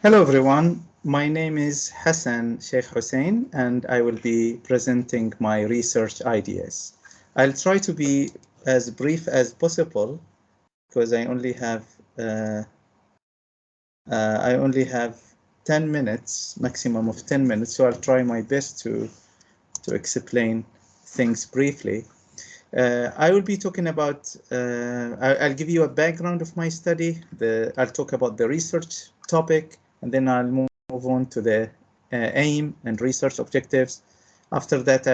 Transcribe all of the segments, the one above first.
Hello everyone, my name is Hassan Sheikh Hussein and I will be presenting my research ideas. I'll try to be as brief as possible because uh, I only have 10 minutes, maximum of 10 minutes, so I'll try my best to explain things briefly. I will be talking about, I'll give you a background of my study, I'll talk about the research topic, and then I'll move on to the aim and research objectives. After that,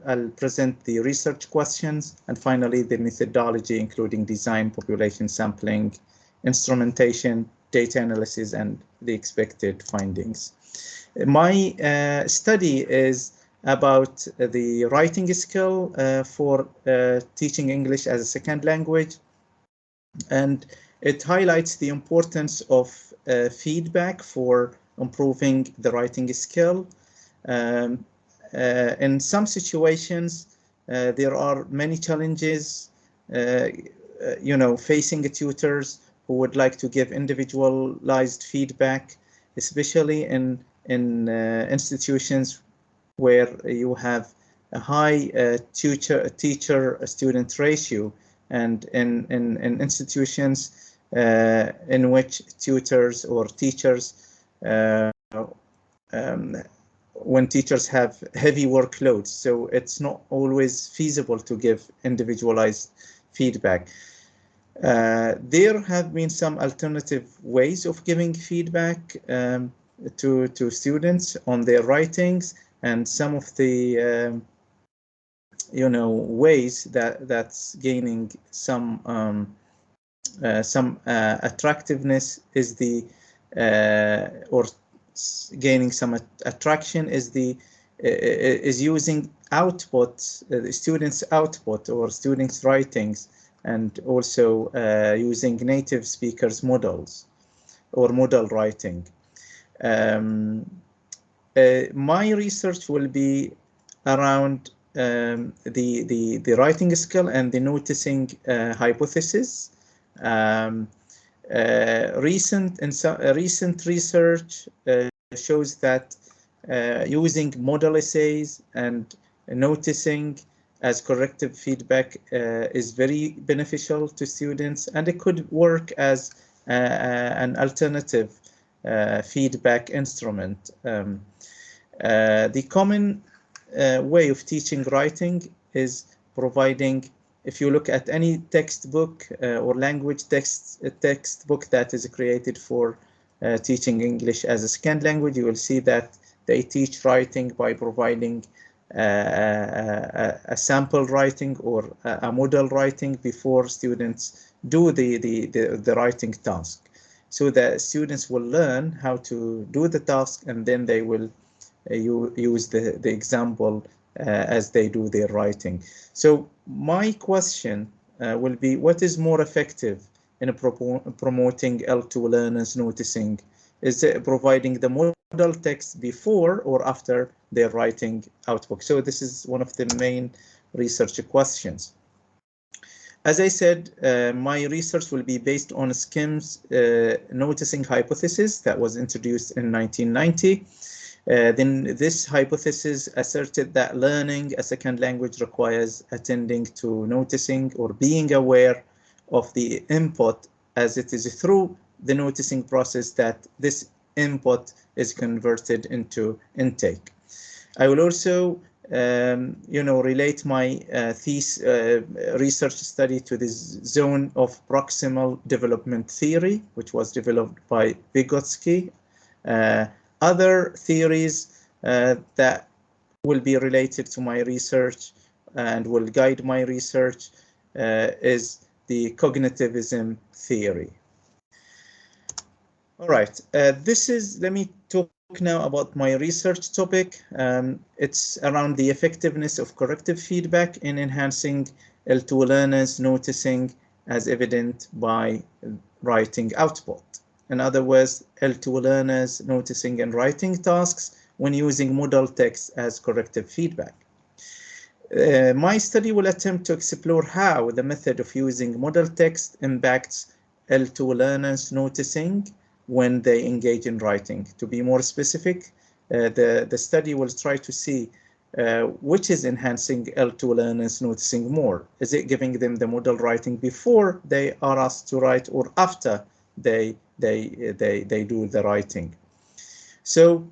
I'll present the research questions, and finally the methodology, including design, population sampling, instrumentation, data analysis, and the expected findings. My study is about the writing skill for teaching English as a second language, and it highlights the importance of feedback for improving the writing skill. Um, in some situations, there are many challenges, facing tutors who would like to give individualized feedback, especially in institutions where you have a high teacher-student ratio, and in institutions in which tutors or teachers, um, when teachers have heavy workloads, so it's not always feasible to give individualized feedback. There have been some alternative ways of giving feedback to students on their writings, and some of the ways that's gaining some attractiveness is the or gaining some attraction is using output, the students' output or students' writings, and also using native speakers models or model writing. My research will be around the writing skill and the noticing hypothesis. Recent research shows that using model essays and noticing as corrective feedback is very beneficial to students, and it could work as an alternative feedback instrument. The common way of teaching writing is providing, if you look at any textbook or language textbook that is created for teaching English as a second language, you will see that they teach writing by providing a sample writing or a model writing before students do the writing task. So the students will learn how to do the task, and then they will use the example as they do their writing. So my question will be, what is more effective in promoting L2 learners noticing? Is it providing the model text before or after their writing output? So this is one of the main research questions. As I said, my research will be based on Skim's noticing hypothesis that was introduced in 1990. Then this hypothesis asserted that learning a second language requires attending to noticing or being aware of the input, as it is through the noticing process that this input is converted into intake. I will also relate my research study to this zone of proximal development theory, which was developed by Vygotsky. Other theories that will be related to my research and will guide my research is the cognitivism theory. All right, let me talk now about my research topic. It's around the effectiveness of corrective feedback in enhancing L2 learners noticing as evident by writing output. In other words, L2 learners noticing and writing tasks when using model text as corrective feedback. My study will attempt to explore how the method of using model text impacts L2 learners noticing when they engage in writing. To be more specific, the study will try to see which is enhancing L2 learners noticing more. Is it giving them the model writing before they are asked to write or after they do the writing? So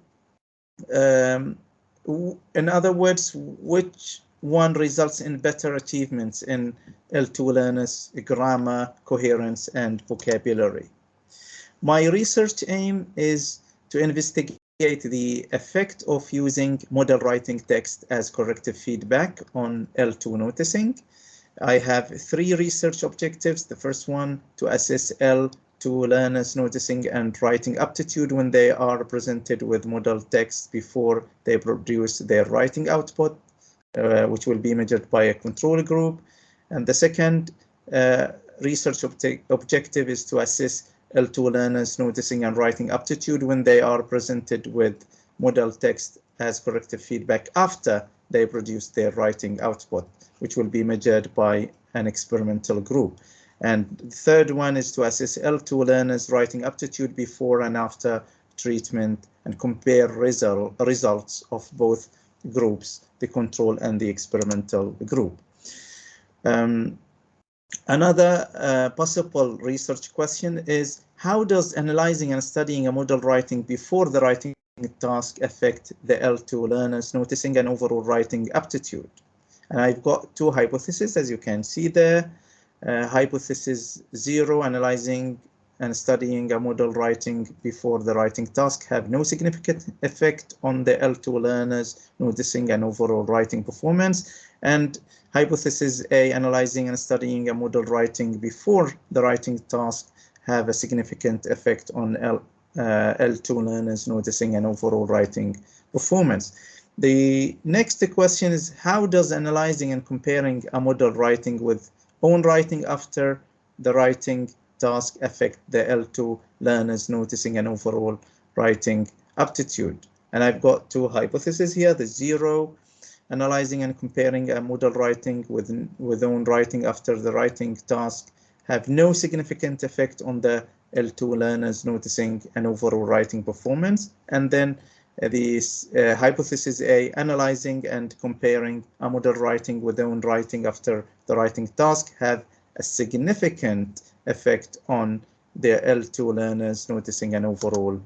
in other words, which one results in better achievements in L2 learners, grammar, coherence, and vocabulary? My research aim is to investigate the effect of using model writing text as corrective feedback on L2 noticing. I have 3 research objectives. The first one, to assess L2 learners noticing and writing aptitude when they are presented with model text before they produce their writing output, which will be measured by a control group. And the second research objective is to assess L2 learners noticing and writing aptitude when they are presented with model text as corrective feedback after they produce their writing output, which will be measured by an experimental group. And the third one is to assess L2 learners writing aptitude before and after treatment and compare results of both groups, the control and the experimental group. Another possible research question is, how does analyzing and studying a model writing before the writing task affect the L2 learners noticing and overall writing aptitude? And I've got 2 hypotheses, as you can see there. Hypothesis 0, analyzing and studying a model writing before the writing task have no significant effect on the L2 learners noticing and overall writing performance. And hypothesis A, analyzing and studying a model writing before the writing task have a significant effect on L2 learners noticing and overall writing performance. The next question is, how does analyzing and comparing a model writing with own writing after the writing task affect the L2 learners noticing and overall writing aptitude? And I've got 2 hypotheses here. The 0, analyzing and comparing a model writing with own writing after the writing task have no significant effect on the L2 learners noticing and overall writing performance. And then hypothesis A, analyzing and comparing a model writing with own writing after the writing task have a significant effect on the L2 learners noticing and overall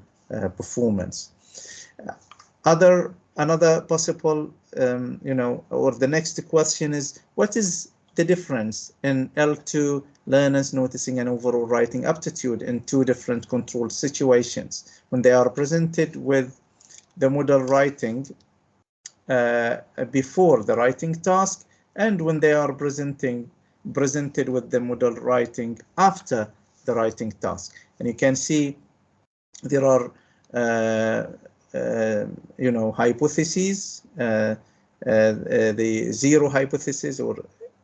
performance. Another possible, or the next question is, what is the difference in L2 learners noticing and overall writing aptitude in 2 different controlled situations when they are presented with the model writing before the writing task and when they are presented with the model writing after the writing task? And you can see there are hypotheses. The 0 hypothesis, or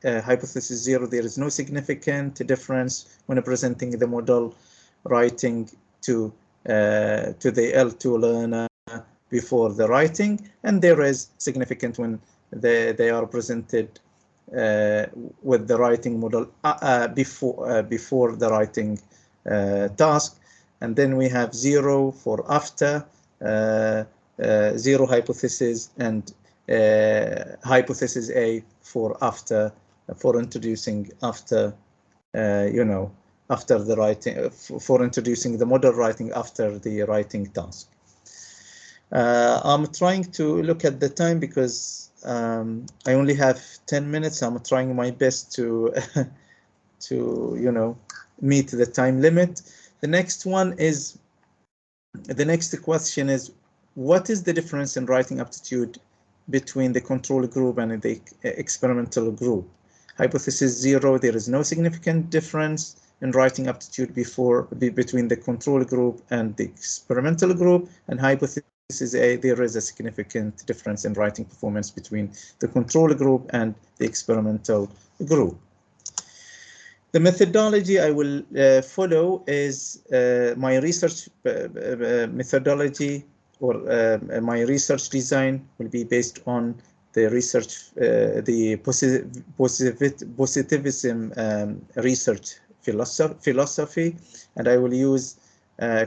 hypothesis 0, there is no significant difference when presenting the model writing to the L2 learner before the writing, and there is significant when they are presented with the writing model before the writing task. And then we have 0 for after, 0 hypothesis, and hypothesis A for after, for introducing after, after the writing, for introducing the model writing after the writing task. I'm trying to look at the time because I only have 10 minutes. I'm trying my best to meet the time limit. The next question is, what is the difference in writing aptitude between the control group and the experimental group? Hypothesis 0, there is no significant difference in writing aptitude between the control group and the experimental group. And hypothesis A, there is a significant difference in writing performance between the control group and the experimental group. The methodology I will follow is my research methodology, or my research design will be based on the research, the positivism research philosophy, and I will use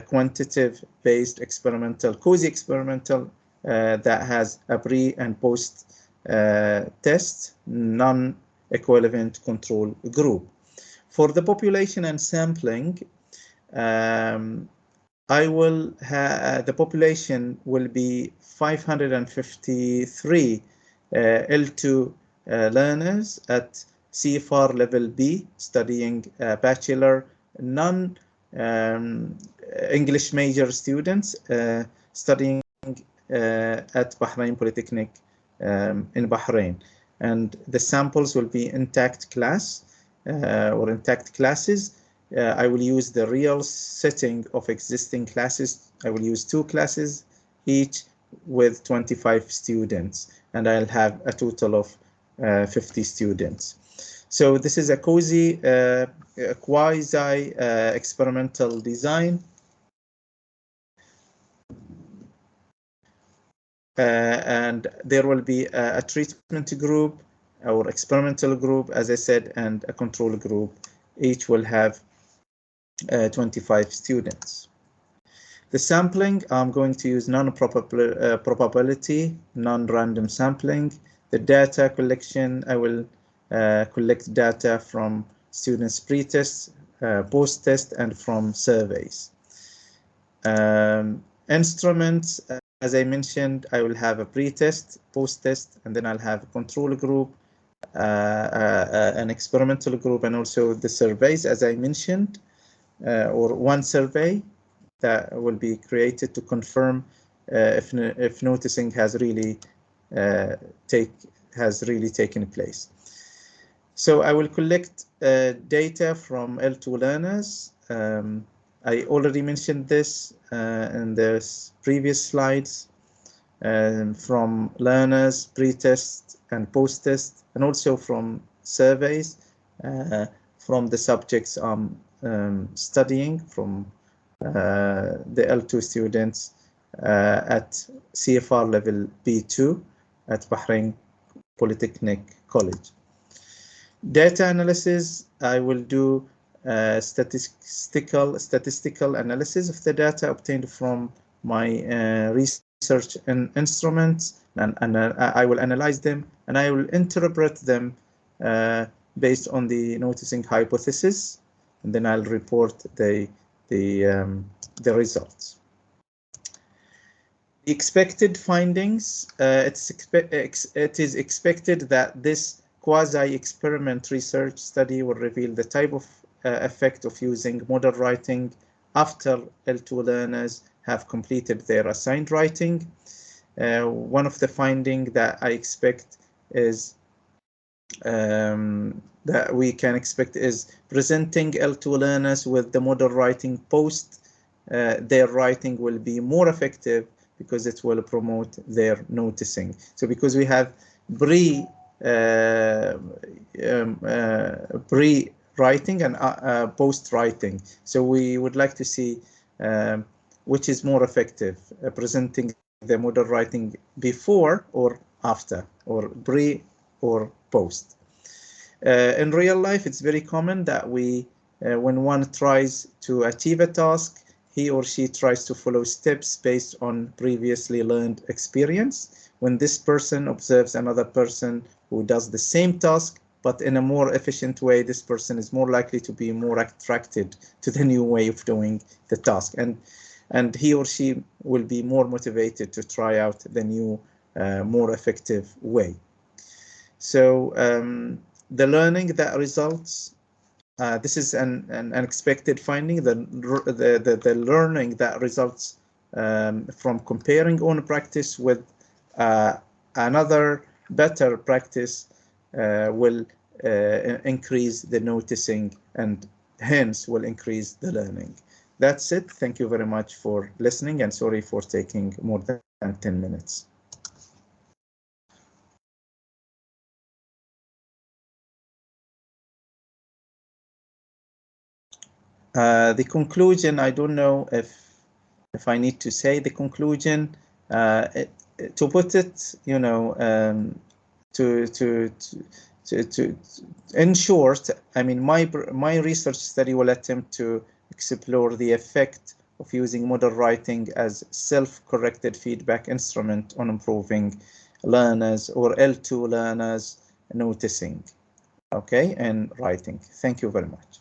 quantitative-based experimental, quasi-experimental, that has a pre and post test, non-equivalent control group. For the population and sampling, the population will be 553 L2 learners at CFR level B, studying bachelor non-English major students studying at Bahrain Polytechnic in Bahrain. And the samples will be intact class or intact classes. I will use the real setting of existing classes. I will use 2 classes each with 25 students, and I'll have a total of 50 students. So this is a quasi experimental design. And there will be a treatment group or experimental group, as I said, and a control group. Each will have 25 students. The sampling, I'm going to use non-probability, non-random sampling. The data collection, I will collect data from students' pre-tests, post-test, and from surveys. Instruments, as I mentioned, I will have a pre-test, post-test, and then I'll have a control group, an experimental group, and also the surveys, as I mentioned, or one survey that will be created to confirm if noticing has really taken place. So I will collect data from L2 learners. I already mentioned this in the previous slides, from learners, pre-test and post-test, and also from surveys from the subjects I'm studying, from the L2 students at CFR level B2 at Bahrain Polytechnic College. Data analysis, I will do statistical analysis of the data obtained from my research instruments, and I will analyze them, and I will interpret them based on the noticing hypothesis, and then I'll report the results. The expected findings, it is expected that this quasi-experiment research study will reveal the type of effect of using model writing after L2 learners have completed their assigned writing. One of the findings that I expect is that we can expect is presenting L2 learners with the model writing post their writing will be more effective because it will promote their noticing. So because we have pre-writing and post-writing, so we would like to see which is more effective, presenting the model writing before or after, or pre or post. In real life, it's very common that when one tries to achieve a task, he or she tries to follow steps based on previously learned experience. When this person observes another person who does the same task, but in a more efficient way, this person is more likely to be more attracted to the new way of doing the task. And he or she will be more motivated to try out the new, more effective way. So the learning that results, this is an unexpected finding. The learning that results from comparing own practice with another better practice will increase the noticing and hence will increase the learning. That's it. Thank you very much for listening, and sorry for taking more than 10 minutes. The conclusion, I don't know if I need to say the conclusion. To put it, you know, in short, I mean, my research study will attempt to explore the effect of using model writing as self-corrected feedback instrument on improving learners or L2 learners noticing, okay, and writing. Thank you very much.